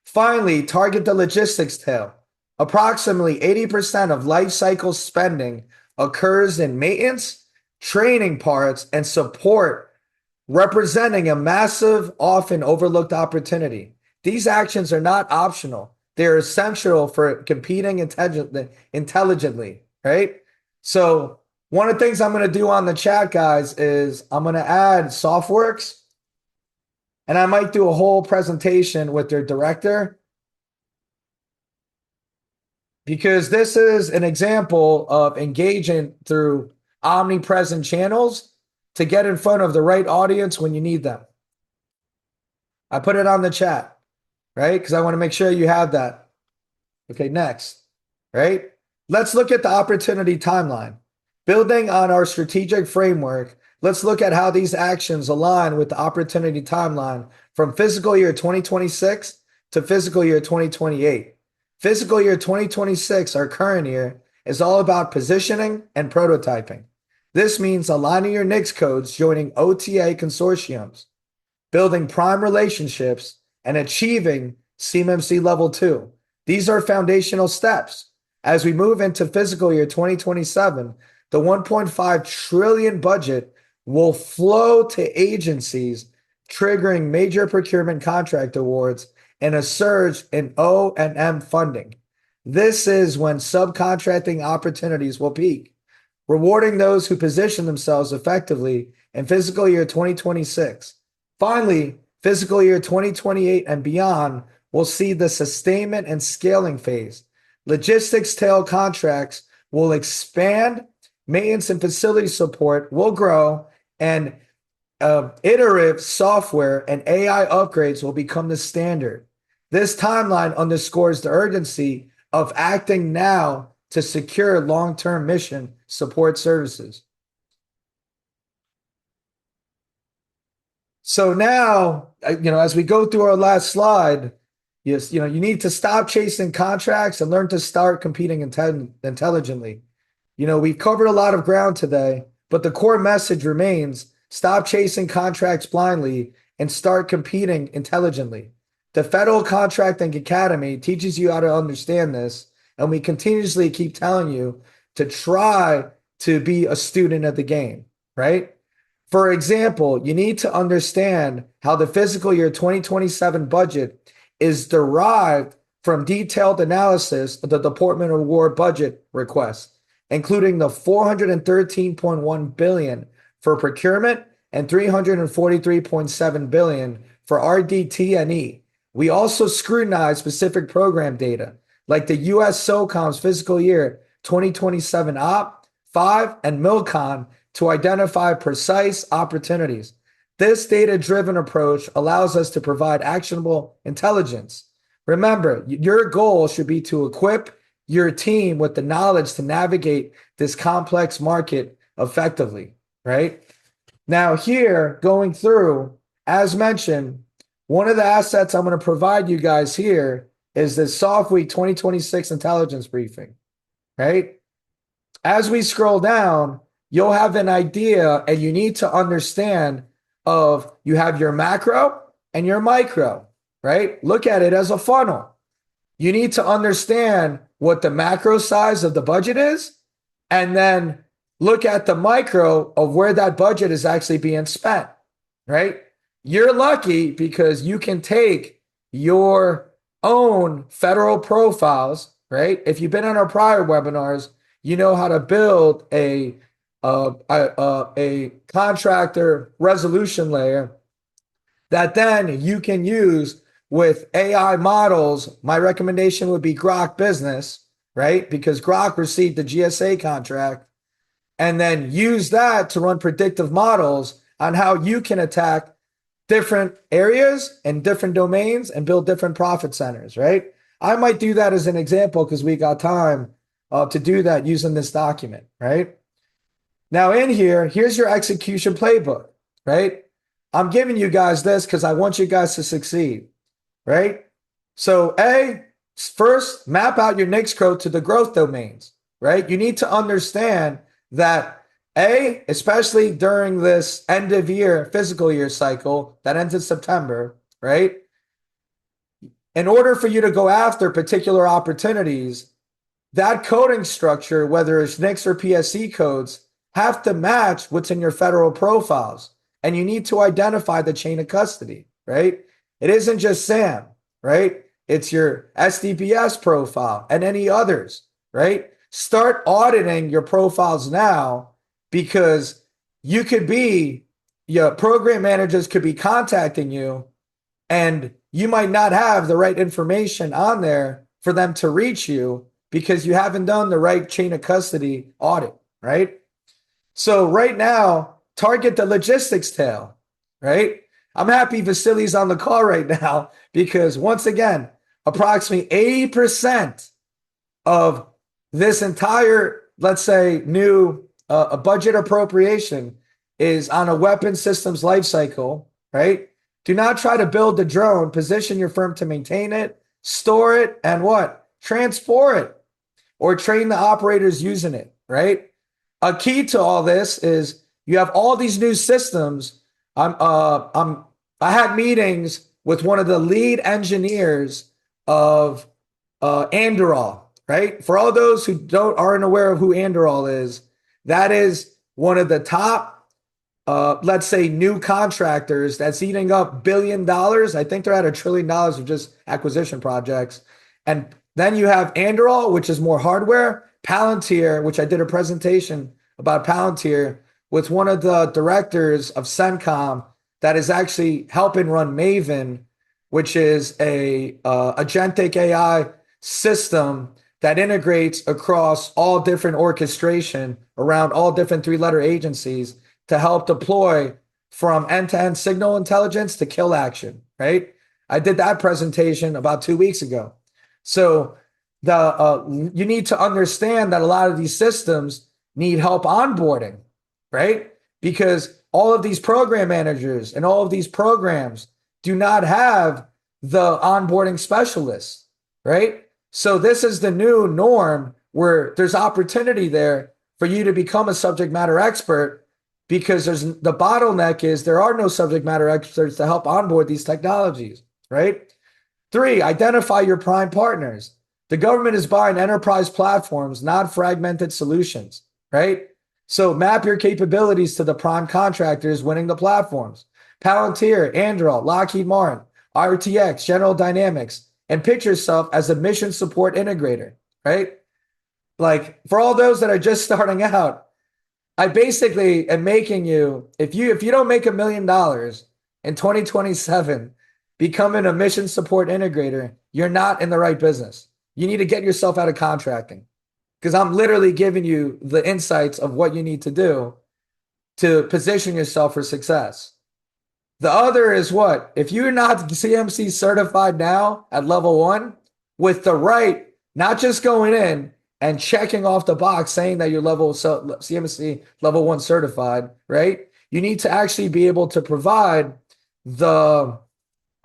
Finally, target the logistics tail. Approximately 80% of life cycle spending occurs in maintenance, training parts, and support, representing a massive, often overlooked opportunity. These actions are not optional. They are essential for competing intelligently, right? So one of the things I'm going to do on the chat, guys, is I'm going to add SOFWorks, and I might do a whole presentation with their director, because this is an example of engaging through omnipresent channels to get in front of the right audience when you need them. I put it on the chat, right? Because I want to make sure you have that. Okay, next, right? Let's look at the opportunity timeline. Building on our strategic framework, let's look at how these actions align with the opportunity timeline from fiscal year 2026 to fiscal year 2028. Fiscal year 2026, our current year, is all about positioning and prototyping. This means aligning your NICS codes, joining OTA consortiums, building prime relationships, and achieving CMMC level 2. These are foundational steps. As we move into fiscal year 2027, the 1.5 trillion budget will flow to agencies, triggering major procurement contract awards and a surge in O&M funding. This is when subcontracting opportunities will peak, rewarding those who position themselves effectively in fiscal year 2026. Finally, fiscal year 2028 and beyond will see the sustainment and scaling phase. logistics tail contracts will expand, maintenance and facility support will grow, and iterative software and AI upgrades will become the standard. This timeline underscores the urgency of acting now to secure long-term mission support services. So now, as we go through our last slide, yes, you need to stop chasing contracts and learn to start competing intelligently. We've covered a lot of ground today, but the core message remains: stop chasing contracts blindly and start competing intelligently. The Federal Contracting Academy teaches you how to understand this, and we continuously keep telling you to try to be a student of the game, right? For example, you need to understand how the fiscal year 2027 budget is derived from detailed analysis of the Department of War budget request, including the $413.1 billion for procurement and $343.7 billion for RDT&E. We also scrutinize specific program data, like the U.S. SOCOM's fiscal year 2027 OP, 5, and MILCON to identify precise opportunities. This data-driven approach allows us to provide actionable intelligence. Remember, your goal should be to equip your team with the knowledge to navigate this complex market effectively, right? Now here, going through, as mentioned, one of the assets I'm going to provide you guys here is the SOF Week 2026 intelligence briefing, right? As we scroll down, you'll have an idea, and you need to understand of you have your macro and your micro, right? Look at it as a funnel. You need to understand what the macro size of the budget is, and then look at the micro of where that budget is actually being spent, right? You're lucky because you can take your own federal profiles, right? If you've been on our prior webinars, you know how to build a contractor resolution layer that then you can use with AI models. My recommendation would be Grok Business, right? Because Grok received the GSA contract, and then use that to run predictive models on how you can attack different areas and different domains and build different profit centers, right? I might do that as an example because we got time to do that using this document, right? Now in here, here's your execution playbook, right? I'm giving you guys this because I want you guys to succeed, right? So first, map out your next growth to the growth domains, right? You need to understand that especially during this end of year, fiscal year cycle that ends in September, right? In order for you to go after particular opportunities, that coding structure, whether it's NICS or PSC codes, have to match what's in your federal profiles. And you need to identify the chain of custody, right? It isn't just SAM, right? It's your SDBS profile and any others, right? Start auditing your profiles now, because you could be, your program managers could be contacting you and you might not have the right information on there for them to reach you because you haven't done the right chain of custody audit, right? So right now, target the logistics tail, right? I'm happy Vasili's on the call right now because once again, approximately 80% of this entire, let's say, new a budget appropriation is on a weapon systems lifecycle, right? Do not try to build the drone. Position your firm to maintain it, store it, and what? Transport it or train the operators using it, right? A key to all this is you have all these new systems. I had meetings with one of the lead engineers of Anduril, right? For all those who aren't aware of who Anduril is, that is one of the top, let's say, new contractors that's eating up $1 billion. I think they're at $1 trillion of just acquisition projects. And then you have Anduril, which is more hardware, Palantir, which I did a presentation about Palantir with one of the directors of CENTCOM that is actually helping run Maven, which is a agentic AI system that integrates across all different orchestration around all different three-letter agencies to help deploy from end-to-end signal intelligence to kill action, right? I did that presentation about 2 weeks ago. So you need to understand that a lot of these systems need help onboarding, right? Because all of these program managers and all of these programs do not have the onboarding specialists, right? So this is the new norm where there's opportunity there for you to become a subject matter expert, because the bottleneck is there are no subject matter experts to help onboard these technologies, right? 3, identify your prime partners. The government is buying enterprise platforms, not fragmented solutions, right? So map your capabilities to the prime contractors winning the platforms. Palantir, Anduril, Lockheed Martin, RTX, General Dynamics, and picture yourself as a mission support integrator, right? Like, for all those that are just starting out, I basically am making you, if you don't make $1 million in 2027 becoming a mission support integrator, you're not in the right business. You need to get yourself out of contracting, because I'm literally giving you the insights of what you need to do to position yourself for success. The other is what? If you're not CMC certified now at level 1, with the right, not just going in and checking off the box saying that you're CMC level 1 certified, right? You need to actually be able to provide the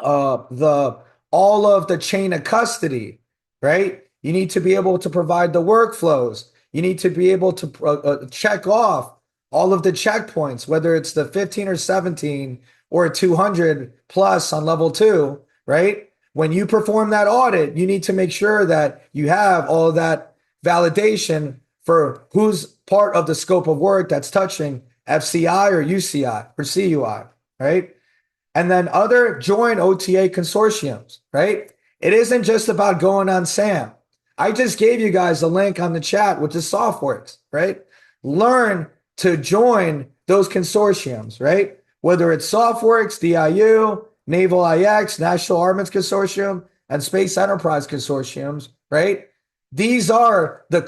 all of the chain of custody, right? You need to be able to provide the workflows. You need to be able to check off all of the checkpoints, whether it's the 15 or 17 or 200 plus on level 2, right? When you perform that audit, you need to make sure that you have all of that validation for who's part of the scope of work that's touching FCI or UCI or CUI, right? And then join OTA consortiums, right? It isn't just about going on SAM. I just gave you guys a link on the chat, which is SoftWorks, right? Learn to join those consortiums, right? Whether it's SoftWorks, DIU, Naval IX, National Armaments Consortium, and Space Enterprise Consortiums, right? These are the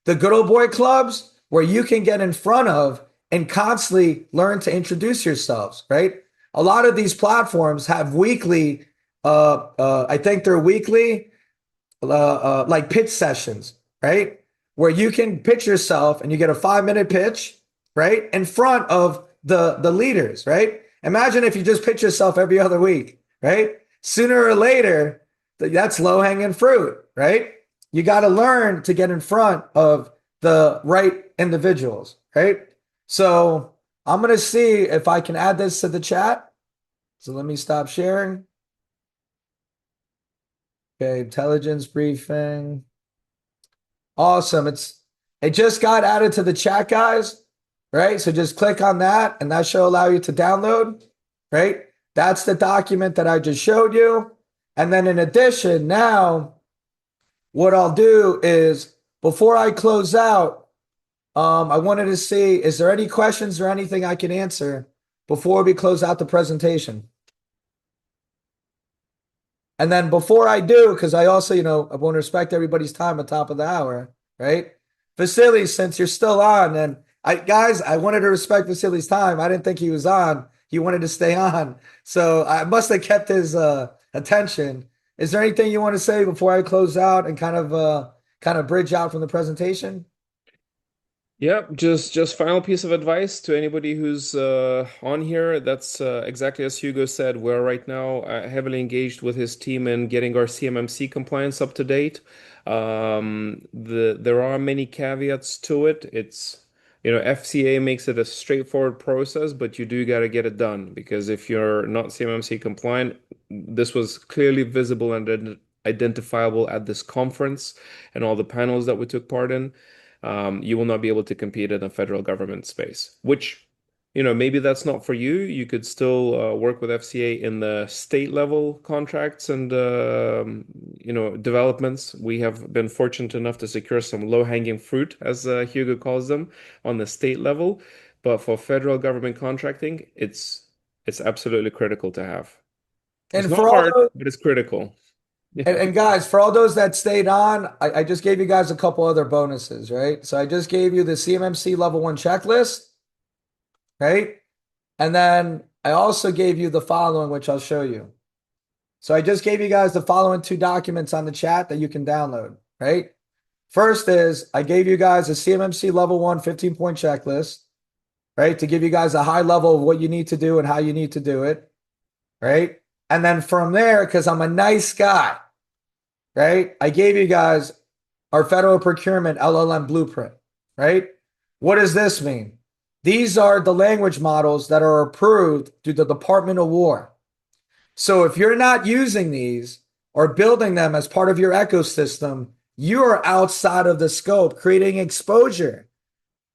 good old boy clubs where you can get in front of and constantly learn to introduce yourselves, right? A lot of these platforms have weekly, I think they're weekly, like pitch sessions, right? Where you can pitch yourself and you get a 5-minute pitch, right? In front of the leaders, right? Imagine if you just pitch yourself every other week, right? Sooner or later, that's low-hanging fruit, right? You got to learn to get in front of the right individuals, right? So I'm going to see if I can add this to the chat. So let me stop sharing. Okay, intelligence briefing. Awesome. It just got added to the chat, guys, right? So just click on that and that should allow you to download, right? That's the document that I just showed you. And then in addition, now what I'll do is, before I close out, I wanted to see, is there any questions or anything I can answer before we close out the presentation? And then before I do, because I also, I want to respect everybody's time at the top of the hour, right? Vasily, since you're still on, and I wanted to respect Vasily's time. I didn't think he was on. He wanted to stay on. So I must have kept his attention. Is there anything you want to say before I close out and kind of bridge out from the presentation? Yeah, just final piece of advice to anybody who's on here. That's exactly as Hugo said. We're right now heavily engaged with his team in getting our CMMC compliance up to date. There are many caveats to it. It's, FCA makes it a straightforward process, but you do got to get it done, because if you're not CMMC compliant, this was clearly visible and identifiable at this conference and all the panels that we took part in. You will not be able to compete in a federal government space, which, maybe that's not for you. You could still work with FCA in the state level contracts and, developments. We have been fortunate enough to secure some low-hanging fruit, as Hugo calls them, on the state level. But for federal government contracting, it's absolutely critical to have. It's not hard, but it's critical. And guys, for all those that stayed on, I just gave you guys a couple other bonuses, right? So I just gave you the CMMC level 1 checklist, right? And then I also gave you the following, which I'll show you. So I just gave you guys the following 2 documents on the chat that you can download, right? First is I gave you guys a CMMC level 1 15-point checklist, right? To give you guys a high level of what you need to do and how you need to do it, right? And then from there, because I'm a nice guy, right? I gave you guys our federal procurement LLM blueprint, right? What does this mean? These are the language models that are approved through the Department of War. So if you're not using these or building them as part of your ecosystem, you are outside of the scope, creating exposure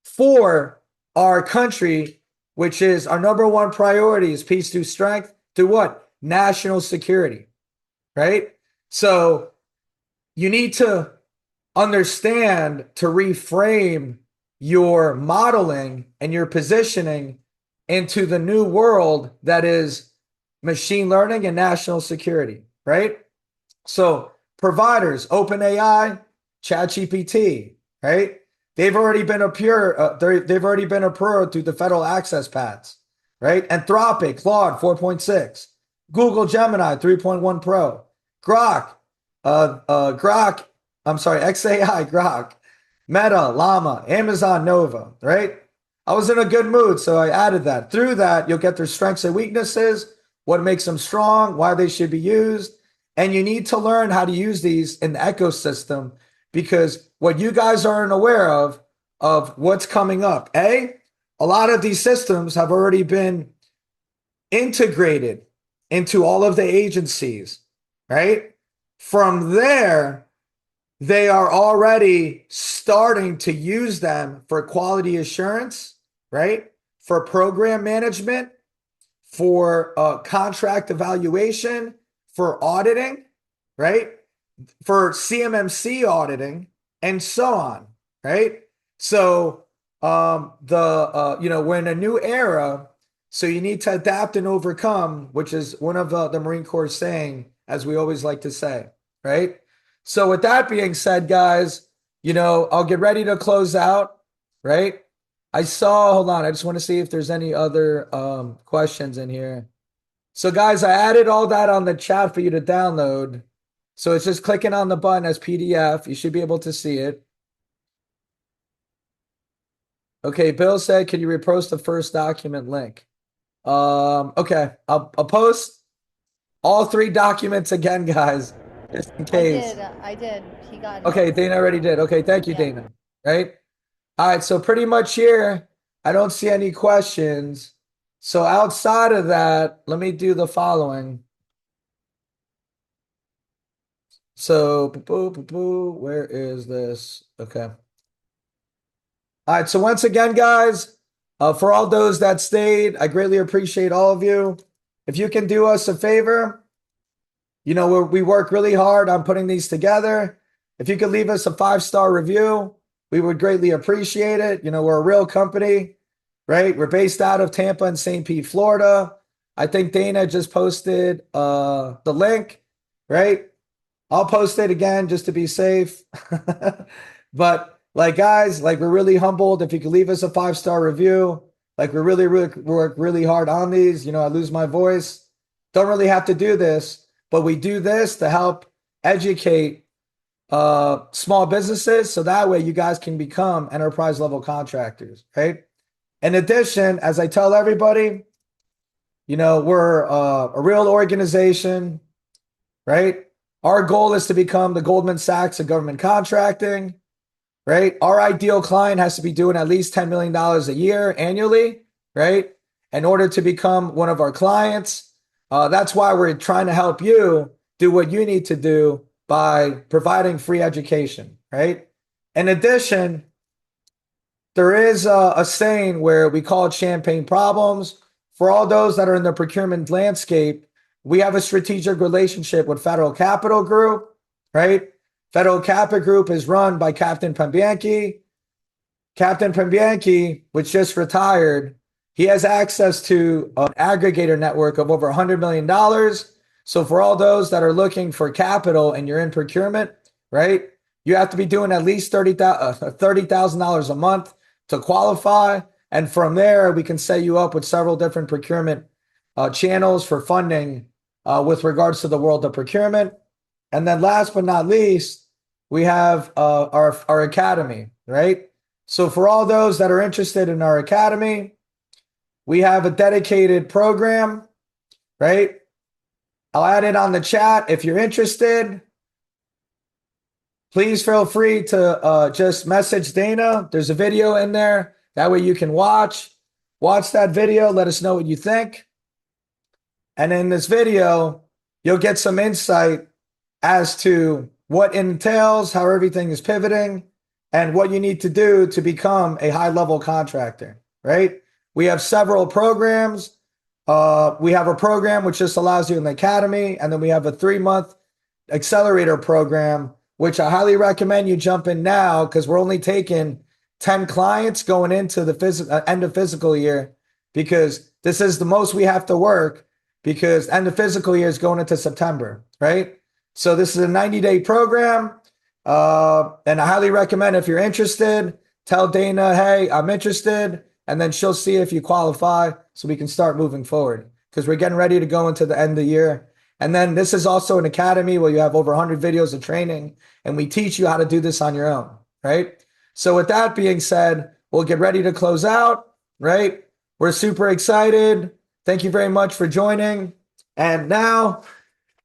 for our country, which is our number one priority is peace through strength to what? National security, right? So you need to understand to reframe your modeling and your positioning into the new world that is machine learning and national security, right? So providers, OpenAI, ChatGPT, right? They've already been they've already been approved through the federal access paths, right? Anthropic, Claude 4.6, Google Gemini 3.1 Pro, XAI Grok, Meta, Llama, Amazon Nova, right? I was in a good mood, so I added that. Through that, you'll get their strengths and weaknesses, what makes them strong, why they should be used. And you need to learn how to use these in the ecosystem because what you guys aren't aware of what's coming up. A lot of these systems have already been integrated into all of the agencies, right? From there, they are already starting to use them for quality assurance, right? For program management, for contract evaluation, for auditing, right? For CMMC auditing, and so on, right? So we're in a new era, so you need to adapt and overcome, which is one of the Marine Corps saying, as we always like to say, right? So with that being said, guys, I'll get ready to close out, right? Hold on, I just want to see if there's any other questions in here. So guys, I added all that on the chat for you to download. So it's just clicking on the button as PDF. You should be able to see it. Okay, Bill said, can you repost the first document link? Okay, I'll post all 3 documents again, guys, just in case. I did. He got it. Okay, Dana already did. Okay, thank you, Dana. Right? All right, so pretty much here, I don't see any questions. So outside of that, let me do the following. So, where is this? Okay. All right, so once again, guys, for all those that stayed, I greatly appreciate all of you. If you can do us a favor, we work really hard on putting these together. If you could leave us a 5-star review, we would greatly appreciate it. We're a real company, right? We're based out of Tampa and St. Pete, Florida. I think Dana just posted the link, right? I'll post it again just to be safe. But guys, we're really humbled. If you could leave us a 5-star review, we really work really hard on these. I lose my voice. Don't really have to do this, but we do this to help educate small businesses. So that way you guys can become enterprise level contractors, right? In addition, as I tell everybody, we're a real organization, right? Our goal is to become the Goldman Sachs of government contracting, right? Our ideal client has to be doing at least $10 million a year annually, right? In order to become one of our clients. That's why we're trying to help you do what you need to do by providing free education, right? In addition, there is a saying where we call it champagne problems. For all those that are in the procurement landscape, we have a strategic relationship with Federal Capital Group, right? Federal Capital Group is run by Captain Pambianchi. Captain Pambianchi, which just retired, he has access to an aggregator network of over $100 million. So for all those that are looking for capital and you're in procurement, right? You have to be doing at least $30,000 a month to qualify. And from there, we can set you up with several different procurement channels for funding with regards to the world of procurement. And then last but not least, we have our academy, right? So for all those that are interested in our academy, we have a dedicated program, right? I'll add it on the chat. If you're interested, please feel free to just message Dana. There's a video in there. That way you can watch that video. Let us know what you think. And in this video, you'll get some insight as to what entails, how everything is pivoting, and what you need to do to become a high-level contractor, right? We have several programs. We have a program which just allows you in the academy, and then we have a 3-month accelerator program, which I highly recommend you jump in now because we're only taking 10 clients going into the end of fiscal year, because this is the most we have to work, because end of fiscal year is going into September, right? So this is a 90-day program. And I highly recommend, if you're interested, tell Dana, hey, I'm interested. And then she'll see if you qualify so we can start moving forward, because we're getting ready to go into the end of the year. And then this is also an academy where you have over 100 videos of training, and we teach you how to do this on your own, right? So with that being said, we'll get ready to close out, right? We're super excited. Thank you very much for joining. And now,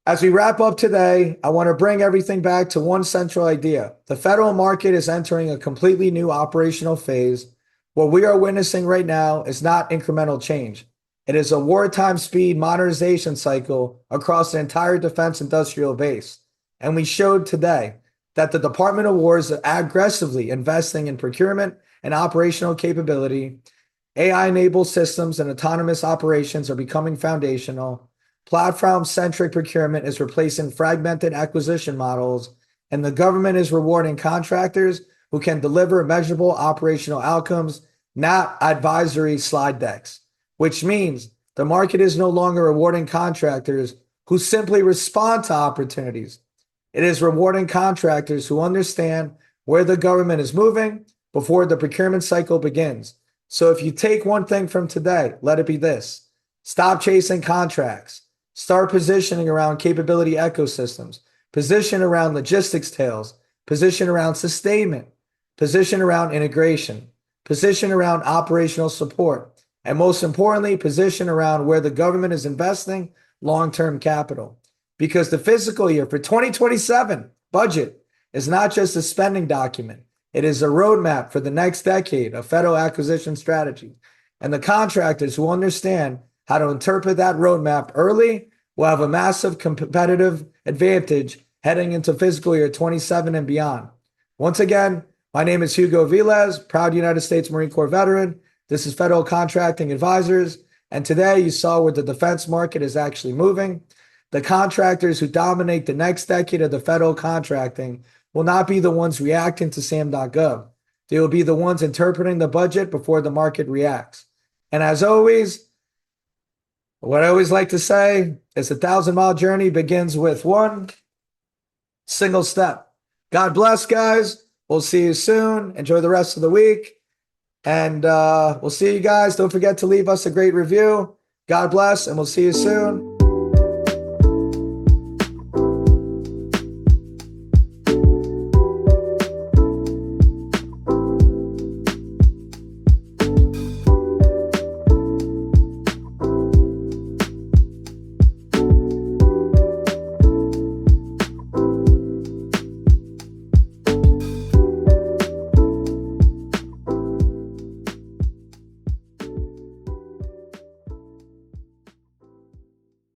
as we wrap up today, I want to bring everything back to one central idea. The federal market is entering a completely new operational phase. What we are witnessing right now is not incremental change. It is a wartime speed modernization cycle across the entire defense industrial base. And we showed today that the Department of War is aggressively investing in procurement and operational capability. AI-enabled systems and autonomous operations are becoming foundational. Platform-centric procurement is replacing fragmented acquisition models, and the government is rewarding contractors who can deliver measurable operational outcomes, not advisory slide decks, which means the market is no longer rewarding contractors who simply respond to opportunities. It is rewarding contractors who understand where the government is moving before the procurement cycle begins. So if you take one thing from today, let it be this: stop chasing contracts. Start positioning around capability ecosystems, position around logistics tails, position around sustainment, position around integration, position around operational support, and most importantly, position around where the government is investing long-term capital. Because the fiscal year for 2027 budget is not just a spending document. It is a roadmap for the next decade of federal acquisition strategy. And the contractors who understand how to interpret that roadmap early will have a massive competitive advantage heading into fiscal year 27 and beyond. Once again, my name is Hugo Velez, proud United States Marine Corps veteran. This is Federal Contracting Advisors. And today you saw where the defense market is actually moving. The contractors who dominate the next decade of the federal contracting will not be the ones reacting to SAM.gov. They will be the ones interpreting the budget before the market reacts. And as always, what I always like to say is a 1,000-mile journey begins with one single step. God bless, guys. We'll see you soon. Enjoy the rest of the week. And we'll see you guys. Don't forget to leave us a great review. God bless, and we'll see you soon.